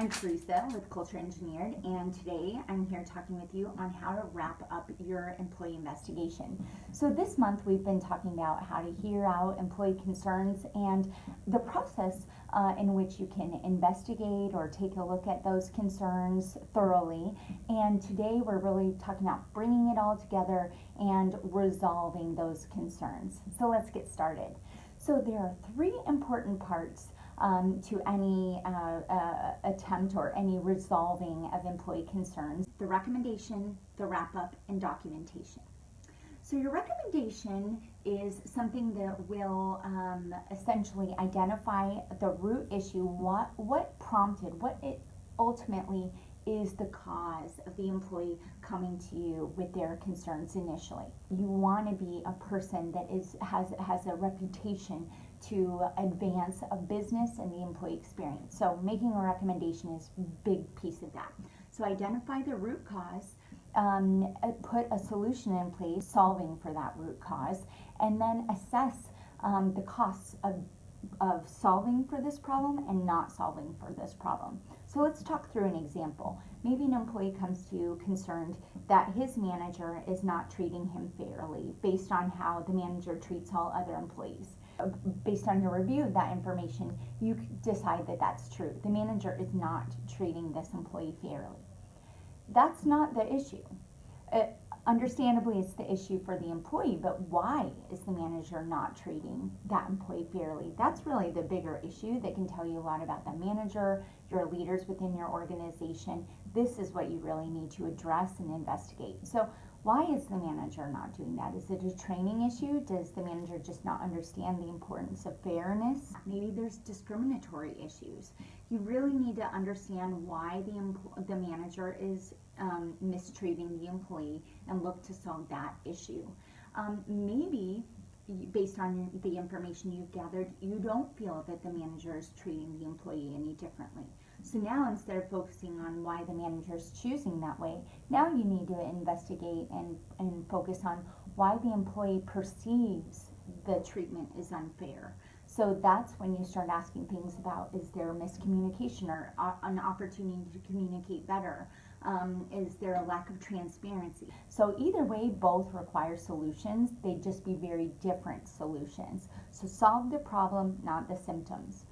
I'm Teresa with Culture Engineered, and today I'm here talking with you on how to wrap up your employee investigation. So this month we've been talking about how to hear out employee concerns and the process in which you can investigate or take a look at those concerns thoroughly. And today we're really talking about bringing it all together and resolving those concerns. So let's get started. So there are three important parts to any attempt or any resolving of employee concerns: the recommendation, the wrap-up, and documentation. So your recommendation is something that will essentially identify the root issue, what prompted, what it ultimately is the cause of the employee coming to you with their concerns initially. You want to be a person that has a reputation to advance a business and the employee experience. So making a recommendation is a big piece of that. So identify the root cause, put a solution in place solving for that root cause, and then assess the costs of solving for this problem and not solving for this problem. So let's talk through an example. Maybe an employee comes to you concerned that his manager is not treating him fairly based on how the manager treats all other employees. Based on your review of that information, you decide that that's true. The manager is not treating this employee fairly. That's not the issue. Understandably, it's the issue for the employee, but why is the manager not treating that employee fairly? That's really the bigger issue that can tell you a lot about the manager, your leaders within your organization. This is what you really need to address and investigate. So why is the manager not doing that? Is it a training issue? Does the manager just not understand the importance of fairness? Maybe there's discriminatory issues. You really need to understand why the manager is mistreating the employee and look to solve that issue. Maybe based on the information you've gathered, you don't feel that the manager is treating the employee any differently. So now, instead of focusing on why the manager is choosing that way, now you need to investigate and focus on why the employee perceives the treatment is unfair. So that's when you start asking things about, is there miscommunication or an opportunity to communicate better? Is there a lack of transparency? So either way, both require solutions. They just be very different solutions. So solve the problem, not the symptoms.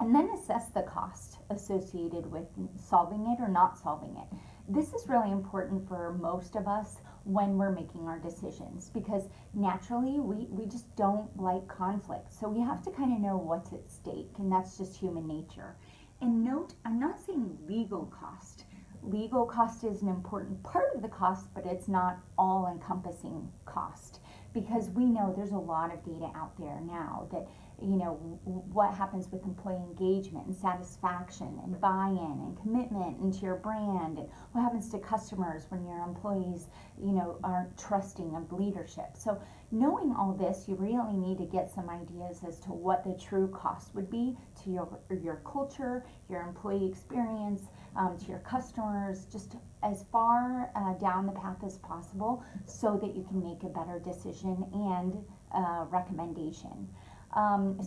And then assess the cost associated with solving it or not solving it. This is really important for most of us when we're making our decisions, because naturally we just don't like conflict. So we have to kind of know what's at stake, and that's just human nature. And note, I'm not saying legal cost. Legal cost is an important part of the cost, but it's not all-encompassing cost, because we know there's a lot of data out there now that, you know, what happens with employee engagement and satisfaction and buy-in and commitment into your brand, and what happens to customers when your employees, you know, aren't trusting of leadership. So knowing all this, you really need to get some ideas as to what the true cost would be to your culture, your employee experience, to your customers, just as far down the path as possible so that you can make a better decision and recommendation.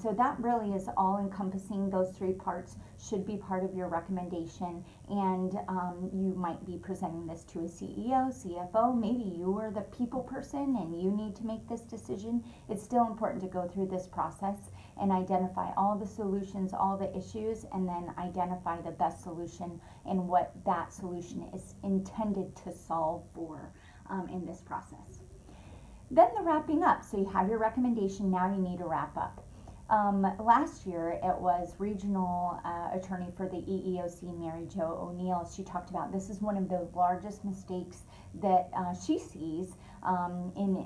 So that really is all encompassing. Those three parts should be part of your recommendation, and you might be presenting this to a CEO, CFO. Maybe you are the people person and you need to make this decision. It's still important to go through this process and identify all the solutions, all the issues, and then identify the best solution and what that solution is intended to solve for in this process. Then the wrapping up. So you have your recommendation, now you need to wrap up. Last year it was regional attorney for the EEOC, Mary Jo O'Neill. She talked about this is one of the largest mistakes that she sees in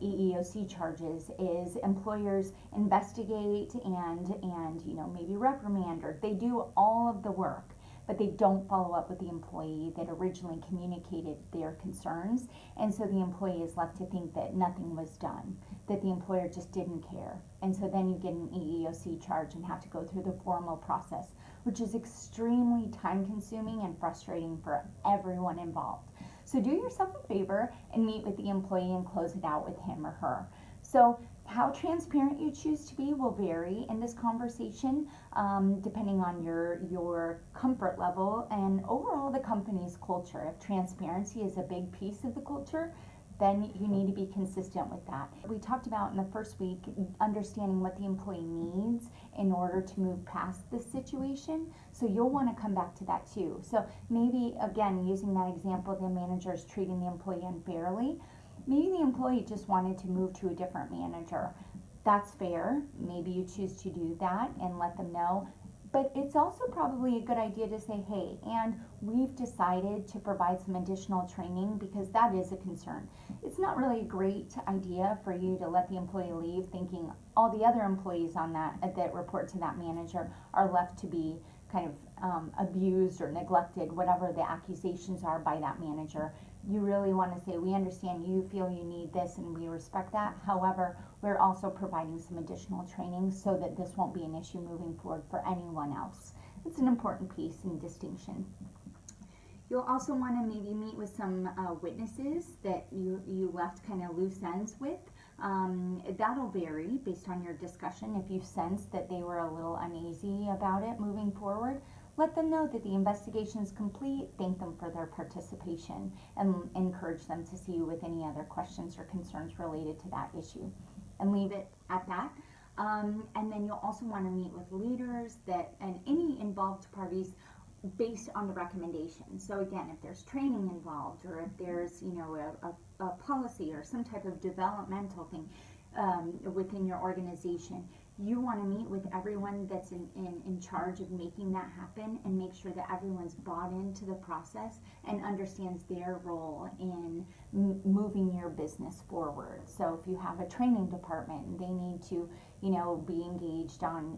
EEOC charges is employers investigate and you know, maybe reprimand, or they do all of the work, but they don't follow up with the employee that originally communicated their concerns. And so the employee is left to think that nothing was done, that the employer just didn't care. And so then you get an EEOC charge and have to go through the formal process, which is extremely time consuming and frustrating for everyone involved. So do yourself a favor and meet with the employee and close it out with him or her. So How transparent you choose to be will vary in this conversation, depending on your comfort level and overall the company's culture. If transparency is a big piece of the culture, then you need to be consistent with that. We talked about in the first week understanding what the employee needs in order to move past this situation. So you'll want to come back to that too. So maybe, again, using that example, the manager is treating the employee unfairly. Maybe the employee just wanted to move to a different manager. That's fair. Maybe you choose to do that and let them know. But it's also probably a good idea to say, hey, and we've decided to provide some additional training because that is a concern. It's not really a great idea for you to let the employee leave thinking all the other employees on that report to that manager are left to be kind of abused or neglected, whatever the accusations are by that manager. You really want to say, we understand you feel you need this and we respect that. However, we're also providing some additional training so that this won't be an issue moving forward for anyone else. It's an important piece and distinction. You'll also want to maybe meet with some witnesses that you left kind of loose ends with. That'll vary based on your discussion. If you sense that they were a little uneasy about it moving forward, let them know that the investigation is complete, thank them for their participation, and encourage them to see you with any other questions or concerns related to that issue. And leave it at that. And then you'll also want to meet with leaders and any involved parties based on the recommendation. So again, if there's training involved, or if there's a policy or some type of developmental thing within your organization, you want to meet with everyone that's in charge of making that happen and make sure that everyone's bought into the process and understands their role in moving your business forward. So if you have a training department, they need to be engaged on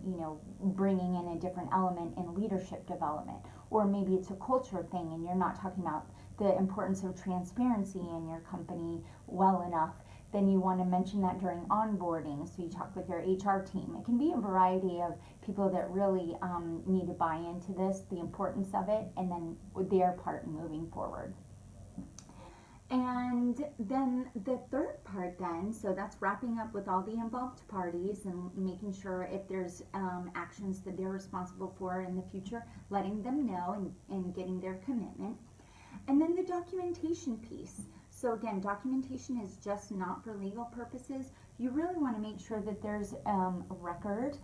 bringing in a different element in leadership development. Or maybe it's a culture thing and you're not talking about the importance of transparency in your company well enough, then you want to mention that during onboarding. So you talk with your HR team. It can be a variety of people that really need to buy into this, the importance of it, and then their part in moving forward. And then the third part then, so that's wrapping up with all the involved parties and making sure if there's actions that they're responsible for in the future, letting them know and getting their commitment. And then the documentation piece. So again, documentation is just not for legal purposes. You really want to make sure that there's a record,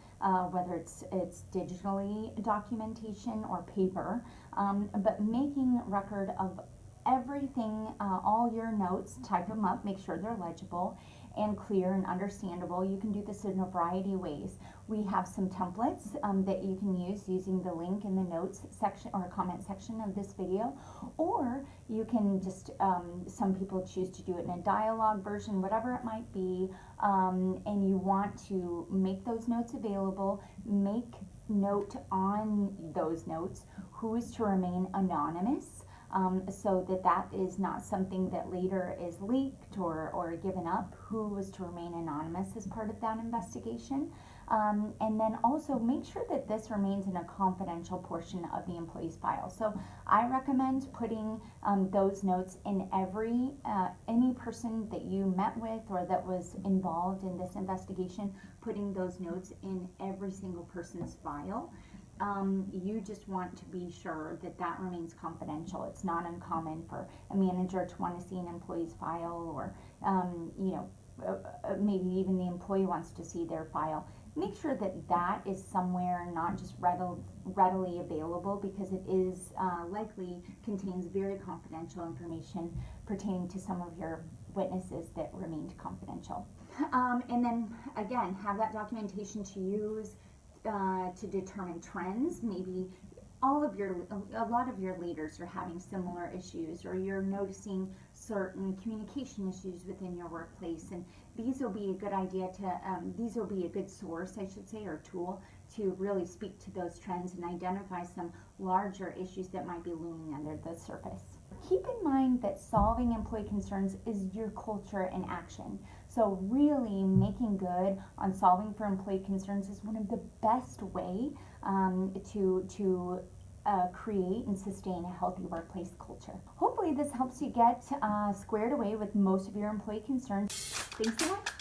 whether it's digitally documentation or paper, but making record of everything, all your notes, type them up, make sure they're legible and clear and understandable. You can do this in a variety of ways. We have some templates that you can use using the link in the notes section or comment section of this video, or you can just, some people choose to do it in a dialogue version, whatever it might be, and you want to make those notes available, make note on those notes who is to remain anonymous. So that is not something that later is leaked or given up, who was to remain anonymous as part of that investigation. And then also make sure that this remains in a confidential portion of the employee's file. So I recommend putting those notes in any person that you met with or that was involved in this investigation, putting those notes in every single person's file. You just want to be sure that that remains confidential. It's not uncommon for a manager to want to see an employee's file, or maybe even the employee wants to see their file. Make sure that that is somewhere not just readily available, because it is likely contains very confidential information pertaining to some of your witnesses that remained confidential. And then again, have that documentation to use to determine trends. Maybe a lot of your leaders are having similar issues, or you're noticing certain communication issues within your workplace, and these will be a good idea to, these will be a good source, I should say, or tool to really speak to those trends and identify some larger issues that might be looming under the surface. Keep in mind that solving employee concerns is your culture in action. So really making good on solving for employee concerns is one of the best way to create and sustain a healthy workplace culture. Hopefully this helps you get squared away with most of your employee concerns. Thanks so much.